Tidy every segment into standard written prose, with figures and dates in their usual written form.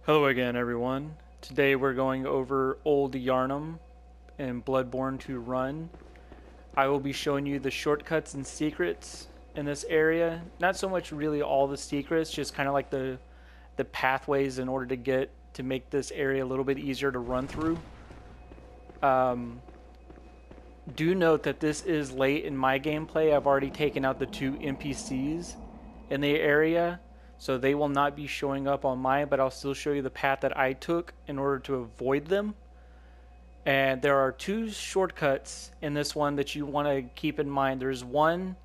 Hello again, everyone. Today we're going over Old Yharnam and Bloodborne to Run. I will be showing you the shortcuts and secrets in this area. Not so much really all the secrets, just kind of like the pathways in order to get to make this area a little bit easier to run through. Um, do note that this is late in my gameplay. I've already taken out the two NPCs in the area, so they will not be showing up on mine, but I'll still show you the path that I took in order to avoid them. And there are two shortcuts in this one that you want to keep in mind. There's one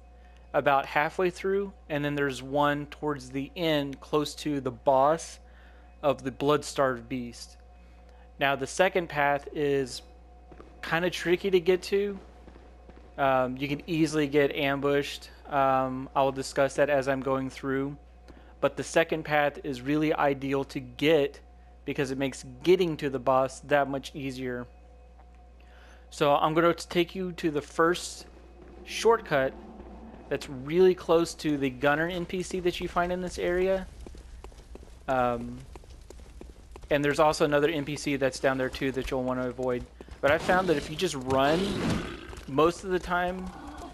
about halfway through, and then there's one towards the end close to the boss of the blood-starved beast. Now the second path is kind of tricky to get to. You can easily get ambushed. I will discuss that as I'm going through. But the second path is really ideal to get because it makes getting to the boss that much easier. So I'm going to take you to the first shortcut that's really close to the gunner NPC that you find in this area. And there's also another NPC that's down there too that you'll want to avoid. But I found that if you just run, most of the time,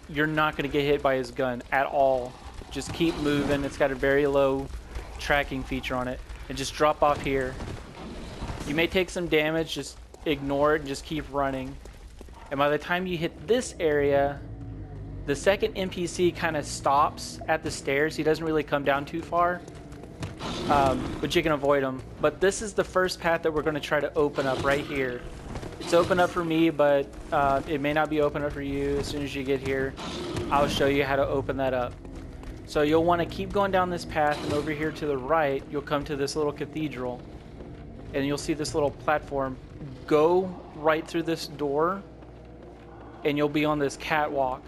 you're not going to get hit by his gun at all. Just keep moving. It's got a very low tracking feature on it. And just drop off here. You may take some damage, just ignore it and just keep running. And by the time you hit this area, the second NPC kind of stops at the stairs. He doesn't really come down too far. But you can avoid him. But this is the first path that we're going to try to open up right here. It's open up for me, but it may not be open up for you. As soon as you get here, I'll show you how to open that up. So you'll want to keep going down this path, and over here to the right, you'll come to this little cathedral. And you'll see this little platform. Go right through this door, and you'll be on this catwalk.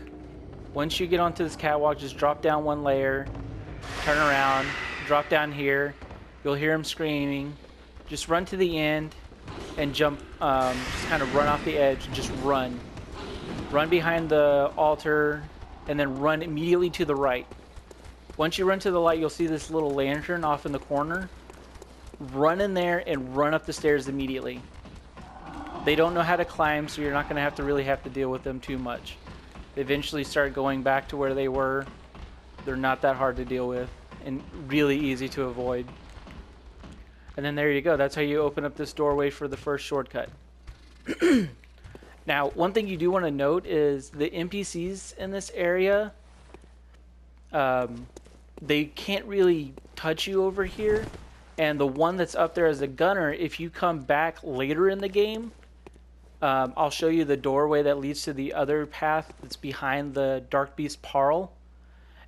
Once you get onto this catwalk, just drop down one layer, turn around, drop down here. You'll hear him screaming. Just run to the end and jump, just kind of run off the edge and just run. Run behind the altar and then run immediately to the right. Once you run to the light, you'll see this little lantern off in the corner. Run in there and run up the stairs immediately. They don't know how to climb, so you're not going to have to deal with them too much. They eventually start going back to where they were. They're not that hard to deal with and really easy to avoid. And then there you go. That's how you open up this doorway for the first shortcut. Now, one thing you do want to note is the NPCs in this area, they can't really touch you over here. And the one that's up there as a gunner, if you come back later in the game, I'll show you the doorway that leads to the other path that's behind the Dark Beast Parl.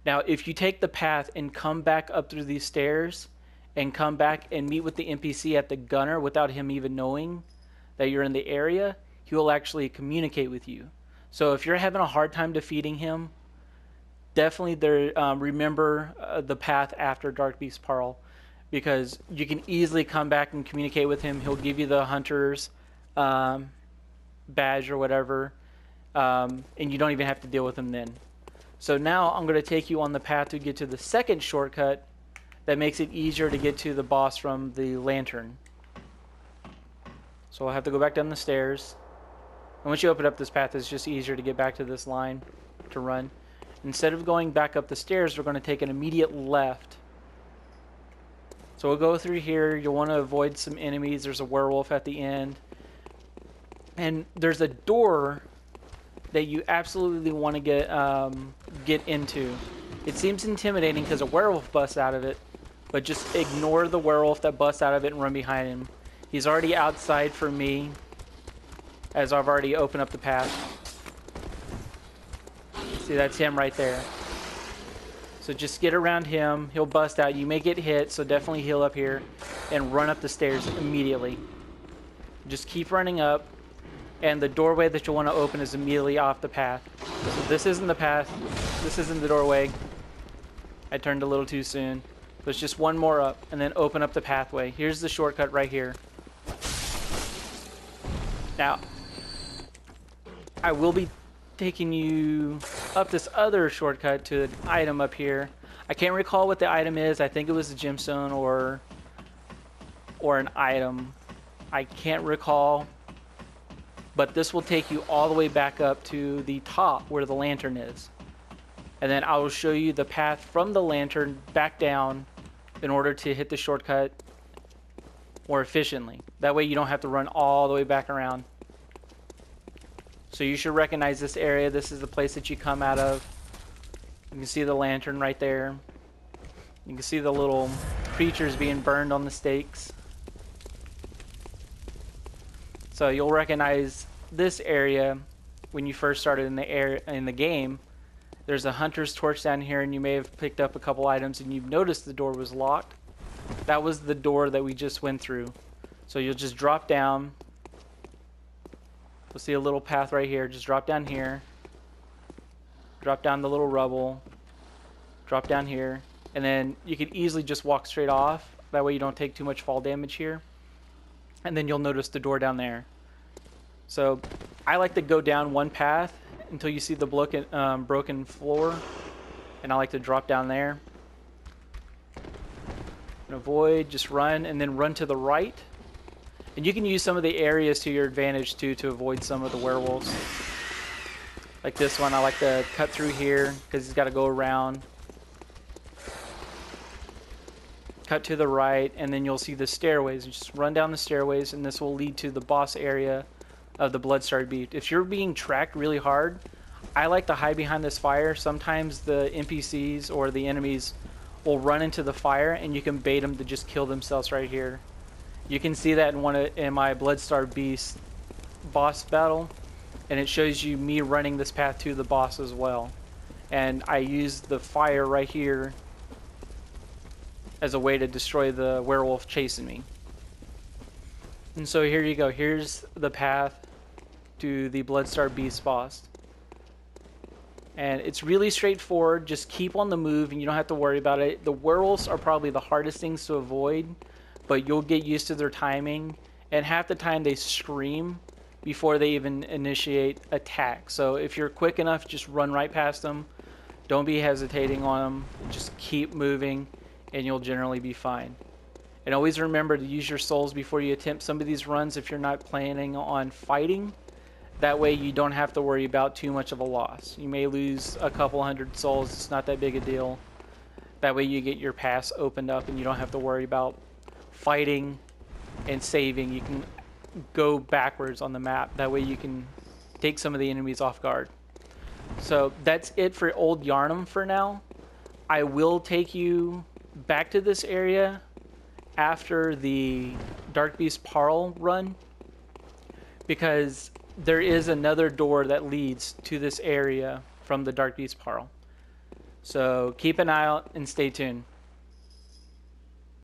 Now, if you take the path and come back up through these stairs and come back and meet with the NPC at the gunner without him even knowing that you're in the area, he will actually communicate with you. So if you're having a hard time defeating him, definitely remember the path after Dark Beast Parl, because you can easily come back and communicate with him. He'll give you the hunter's badge or whatever, and you don't even have to deal with him then. So now I'm going to take you on the path to get to the second shortcut that makes it easier to get to the boss from the lantern. So I'll have to go back down the stairs. And once you open up this path, it's just easier to get back to this line to run. Instead of going back up the stairs, we're going to take an immediate left. So we'll go through here. You'll want to avoid some enemies. There's a werewolf at the end. And there's a door that you absolutely want to get into. It seems intimidating because a werewolf busts out of it, but just ignore the werewolf that busts out of it and run behind him. He's already outside for me, as I've already opened up the path. See, that's him right there. So just get around him. He'll bust out. You may get hit, so definitely heal up here and run up the stairs immediately. Just keep running up. And the doorway that you'll want to open is immediately off the path. So this isn't the path. This isn't the doorway. I turned a little too soon. So it's just one more up, and then open up the pathway. Here's the shortcut right here. Now, I will be taking you up this other shortcut to an item up here. I can't recall what the item is. I think it was a gemstone or or an item. I can't recall, but this will take you all the way back up to the top where the lantern is. And then I will show you the path from the lantern back down in order to hit the shortcut more efficiently. That way you don't have to run all the way back around. So you should recognize this area. This is the place that you come out of. You can see the lantern right there. You can see the little creatures being burned on the stakes. So you'll recognize this area when you first started in the game. There's a hunter's torch down here, and you may have picked up a couple items and you've noticed the door was locked. That was the door that we just went through. So you'll just drop down. You'll see a little path right here. Just drop down here. Drop down the little rubble. Drop down here. And then you can easily just walk straight off. That way you don't take too much fall damage here. And then you'll notice the door down there. So I like to go down one path until you see the broken floor. And I like to drop down there. And avoid, just run, and then run to the right. And you can use some of the areas to your advantage too to avoid some of the werewolves. Like this one, I like to cut through here because he's got to go around. Cut to the right, and then you'll see the stairways. You just run down the stairways, and this will lead to the boss area of the Bloodstarred Beast. If you're being tracked really hard, I like to hide behind this fire. Sometimes the NPCs or the enemies will run into the fire, and you can bait them to just kill themselves right here. You can see that in my Bloodstarred Beast boss battle, and it shows you me running this path to the boss as well. And I use the fire right here as a way to destroy the werewolf chasing me. And so here you go. Here's the path to the Bloodstarred Beast boss. And it's really straightforward. Just keep on the move and you don't have to worry about it. The werewolves are probably the hardest things to avoid, but you'll get used to their timing. And half the time they scream before they even initiate attack. So if you're quick enough, just run right past them. Don't be hesitating on them. Just keep moving and you'll generally be fine. And always remember to use your souls before you attempt some of these runs if you're not planning on fighting. That way you don't have to worry about too much of a loss. You may lose a couple hundred souls. It's not that big a deal. That way you get your pass opened up and you don't have to worry about fighting and saving. You can go backwards on the map. That way you can take some of the enemies off guard. So that's it for Old Yharnam for now. I will take you back to this area after the Dark Beast Parl run, because there is another door that leads to this area from the Dark Beast Parl. So keep an eye out and stay tuned.